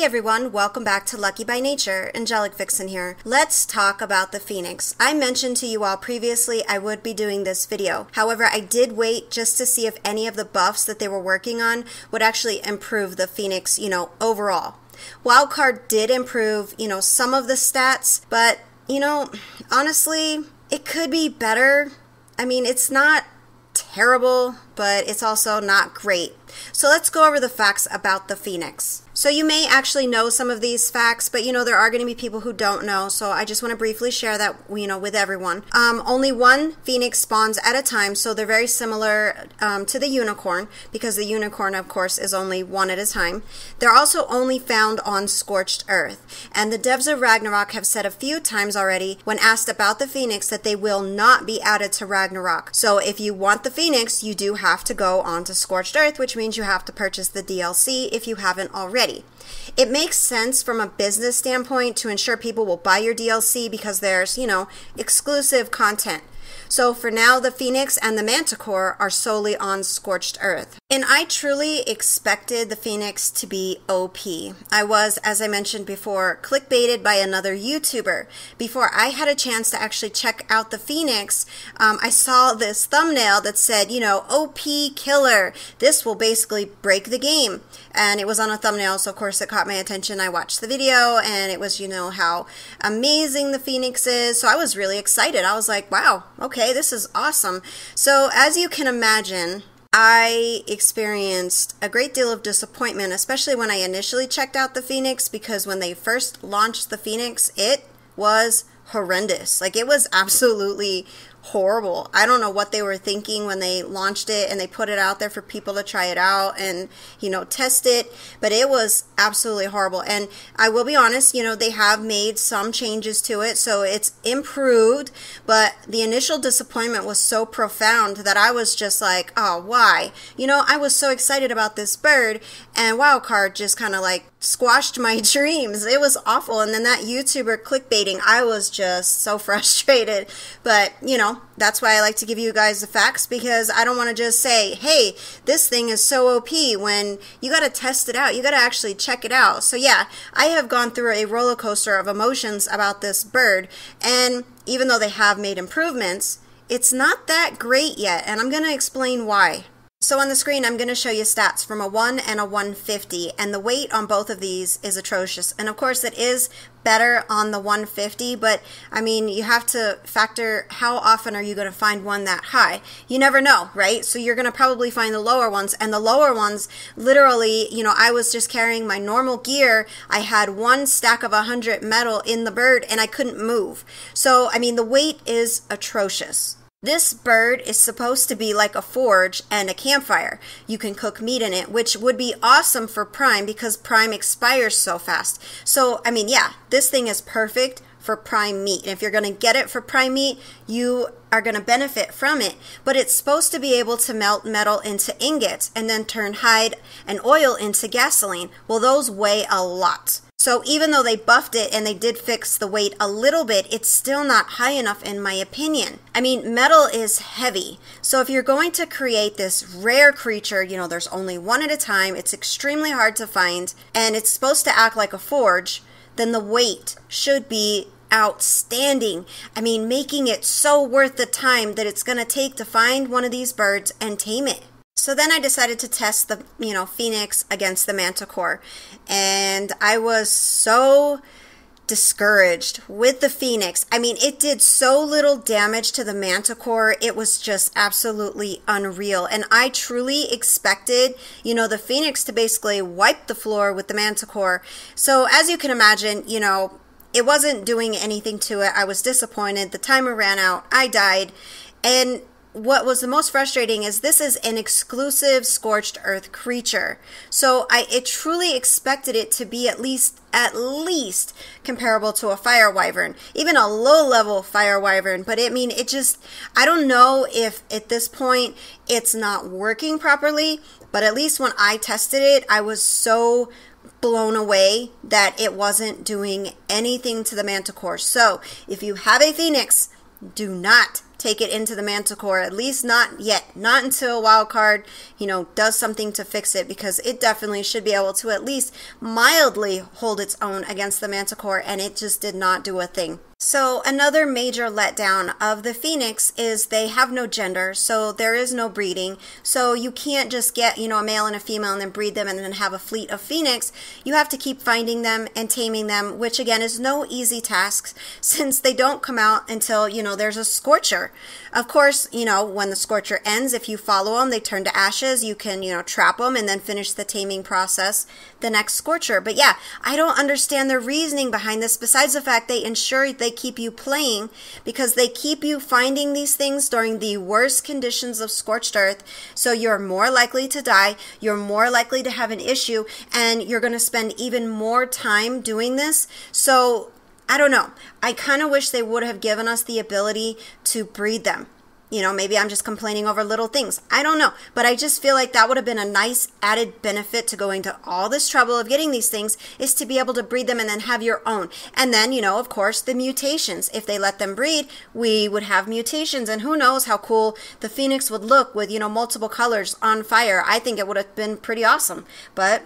everyone, welcome back to Lucky by Nature. Angelic Vixen here. Let's talk about the Phoenix. I mentioned to you all previously I would be doing this video. However, I did wait just to see if any of the buffs that they were working on would actually improve the Phoenix, overall. Wildcard did improve, some of the stats, but, honestly, it could be better. I mean, it's not terrible, but it's also not great. So let's go over the facts about the Phoenix. So you may actually know some of these facts, but there are going to be people who don't know, so I just want to briefly share that, with everyone. Only one Phoenix spawns at a time, so they're very similar to the unicorn, because the unicorn, of course, is only one at a time. They're also only found on Scorched Earth, and the devs of Ragnarok have said a few times already, when asked about the Phoenix, that they will not be added to Ragnarok. So if you want the Phoenix, you do have to go onto Scorched Earth, which means you have to purchase the DLC if you haven't already. It makes sense from a business standpoint to ensure people will buy your DLC because there's, exclusive content. So for now, the Phoenix and the Manticore are solely on Scorched Earth. And I truly expected the Phoenix to be OP. I was, as I mentioned before, clickbaited by another YouTuber. Before I had a chance to actually check out the Phoenix, I saw this thumbnail that said, OP killer. This will basically break the game. And it was on a thumbnail, so of course it caught my attention. I watched the video, and it was, how amazing the Phoenix is. So I was really excited. I was like, wow, okay, this is awesome. So as you can imagine, I experienced a great deal of disappointment, especially when I initially checked out the Phoenix, because when they first launched the Phoenix, it was horrendous. Like, it was absolutely horrible. I don't know what they were thinking when they launched it and they put it out there for people to try it out and, test it, but it was absolutely horrible. And I will be honest, they have made some changes to it, so it's improved, but the initial disappointment was so profound that I was just like, oh, why? I was so excited about this bird, and Wildcard just kind of squashed my dreams. It was awful. And then that YouTuber clickbaiting, I was just so frustrated. But, that's why I like to give you guys the facts, because I don't want to just say, hey, this thing is so OP, when you got to test it out. You got to actually check it out. So yeah, I have gone through a roller coaster of emotions about this bird. And even though they have made improvements, it's not that great yet. And I'm going to explain why. So on the screen, I'm going to show you stats from a 1 and a 150, and the weight on both of these is atrocious. And of course, it is better on the 150, but I mean, you have to factor how often are you going to find one that high. You never know, right? So you're going to probably find the lower ones, and the lower ones, literally, I was just carrying my normal gear. I had one stack of 100 metal in the bird, and I couldn't move. So, I mean, the weight is atrocious. This bird is supposed to be like a forge and a campfire. You can cook meat in it, which would be awesome for Prime because Prime expires so fast. So, I mean, yeah, this thing is perfect for Prime meat. And if you're going to get it for Prime meat, you are going to benefit from it. But it's supposed to be able to melt metal into ingots and then turn hide and oil into gasoline. Well, those weigh a lot. So even though they buffed it and they did fix the weight a little bit, it's still not high enough in my opinion. I mean, metal is heavy. So if you're going to create this rare creature, there's only one at a time, it's extremely hard to find, and it's supposed to act like a forge, then the weight should be outstanding. I mean, making it so worth the time that it's going to take to find one of these birds and tame it. So then I decided to test the, Phoenix against the Manticore, and I was so discouraged with the Phoenix. I mean, it did so little damage to the Manticore. It was just absolutely unreal, and I truly expected, the Phoenix to basically wipe the floor with the Manticore. So as you can imagine, it wasn't doing anything to it. I was disappointed. The timer ran out. I died, and what was the most frustrating is this is an exclusive Scorched Earth creature. So I truly expected it to be at least comparable to a Fire Wyvern, even a low-level Fire Wyvern. But I mean, I don't know if at this point it's not working properly, but at least when I tested it, I was so blown away that it wasn't doing anything to the Manticore. So if you have a Phoenix, do not take it into the Manticore, at least not yet. Not until Wildcard, does something to fix it, because it definitely should be able to at least mildly hold its own against the Manticore, and it just did not do a thing. So another major letdown of the Phoenix is they have no gender, so there is no breeding. So you can't just get, a male and a female and then breed them and then have a fleet of Phoenix. You have to keep finding them and taming them, which again is no easy task since they don't come out until, there's a Scorcher. Of course, when the Scorcher ends, if you follow them, they turn to ashes. You can, trap them and then finish the taming process the next Scorcher. But yeah, I don't understand the reasoning behind this, besides the fact they ensure they keep you playing, because they keep you finding these things during the worst conditions of scorched earth, so you're more likely to die, you're more likely to have an issue, and you're going to spend even more time doing this. So I don't know, I kind of wish they would have given us the ability to breed them. Maybe I'm just complaining over little things. I don't know. But I just feel like that would have been a nice added benefit to going to all this trouble of getting these things, is to be able to breed them and then have your own. And then, of course, the mutations. If they let them breed, we would have mutations. And who knows how cool the Phoenix would look with, multiple colors on fire. I think it would have been pretty awesome. But,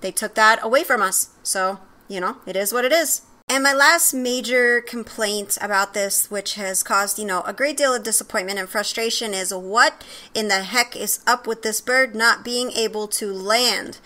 they took that away from us. So, it is what it is. And my last major complaint about this, which has caused, a great deal of disappointment and frustration, is what in the heck is up with this bird not being able to land?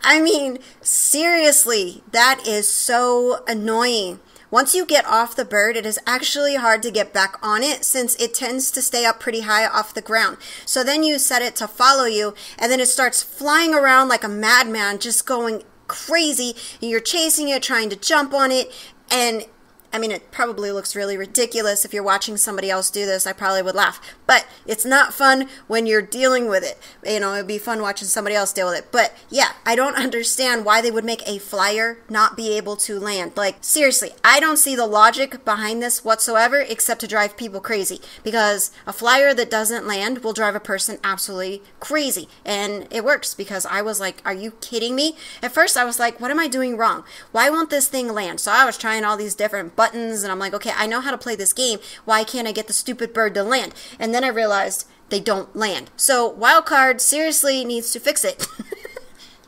I mean, seriously, that is so annoying. Once you get off the bird, it is actually hard to get back on it, since it tends to stay up pretty high off the ground. So then you set it to follow you, and then it starts flying around like a madman, just going crazy. You're chasing it, trying to jump on it, and I mean, it probably looks really ridiculous. If you're watching somebody else do this, I probably would laugh. But it's not fun when you're dealing with it. It'd be fun watching somebody else deal with it. But yeah, I don't understand why they would make a flyer not be able to land. Like, seriously, I don't see the logic behind this whatsoever, except to drive people crazy. Because a flyer that doesn't land will drive a person absolutely crazy. And it works, because I was like, are you kidding me? At first I was like, what am I doing wrong? Why won't this thing land? So I was trying all these different buttons, and I'm like, okay, I know how to play this game. Why can't I get the stupid bird to land? And then I realized they don't land. So Wildcard seriously needs to fix it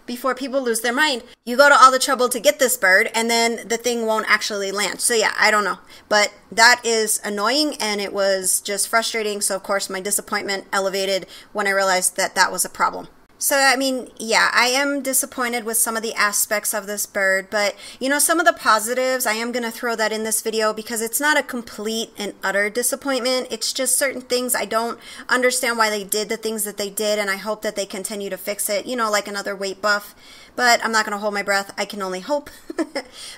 before people lose their mind. You go to all the trouble to get this bird, and then the thing won't actually land. So yeah, I don't know. But that is annoying, and it was just frustrating. So of course my disappointment elevated when I realized that that was a problem. So, I mean, yeah, I am disappointed with some of the aspects of this bird, but, some of the positives, I am going to throw that in this video, because it's not a complete and utter disappointment. It's just certain things I don't understand why they did the things that they did, and I hope that they continue to fix it, like another weight buff. But I'm not going to hold my breath. I can only hope.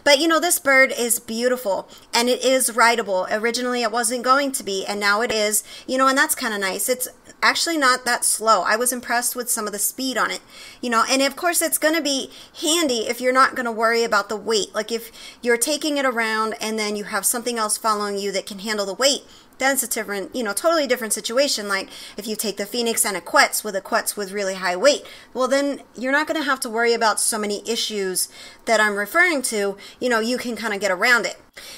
But, this bird is beautiful, and it is rideable. Originally, it wasn't going to be, and now it is, and that's kind of nice. It's actually not that slow. I was impressed with some of the speed on it, and of course it's going to be handy if you're not going to worry about the weight. Like if you're taking it around and then you have something else following you that can handle the weight, then it's a different, totally different situation. Like if you take the Phoenix and a Quetz with really high weight, well then you're not going to have to worry about so many issues that I'm referring to. You can kind of get around it.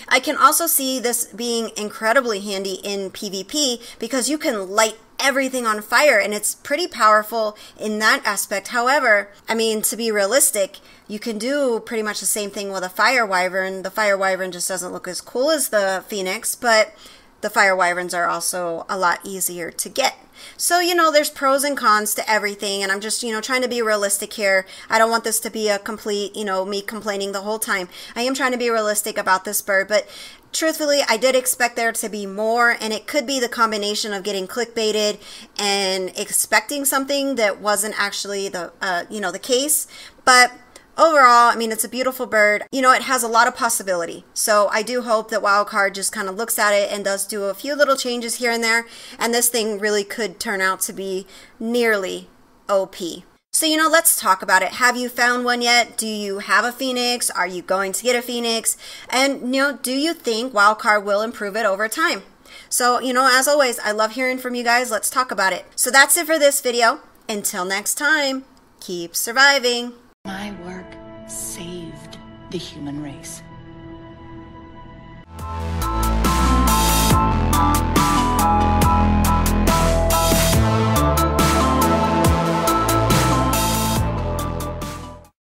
I can also see this being incredibly handy in PvP, because you can light everything on fire, and it's pretty powerful in that aspect. However, I mean, to be realistic, you can do pretty much the same thing with a Fire Wyvern. The Fire Wyvern just doesn't look as cool as the Phoenix, but the Fire Wyverns are also a lot easier to get. So, there's pros and cons to everything, and I'm just, trying to be realistic here. I don't want this to be a complete, me complaining the whole time. I am trying to be realistic about this bird, but truthfully, I did expect there to be more, and it could be the combination of getting clickbaited and expecting something that wasn't actually the case. But overall, I mean, it's a beautiful bird. It has a lot of possibility. So I do hope that Wildcard just kind of looks at it and does do a few little changes here and there, and this thing really could turn out to be nearly OP. So, let's talk about it. Have you found one yet? Do you have a Phoenix? Are you going to get a Phoenix? And, do you think Wildcard will improve it over time? So, as always, I love hearing from you guys. Let's talk about it. So that's it for this video. Until next time, keep surviving. My work saved the human race.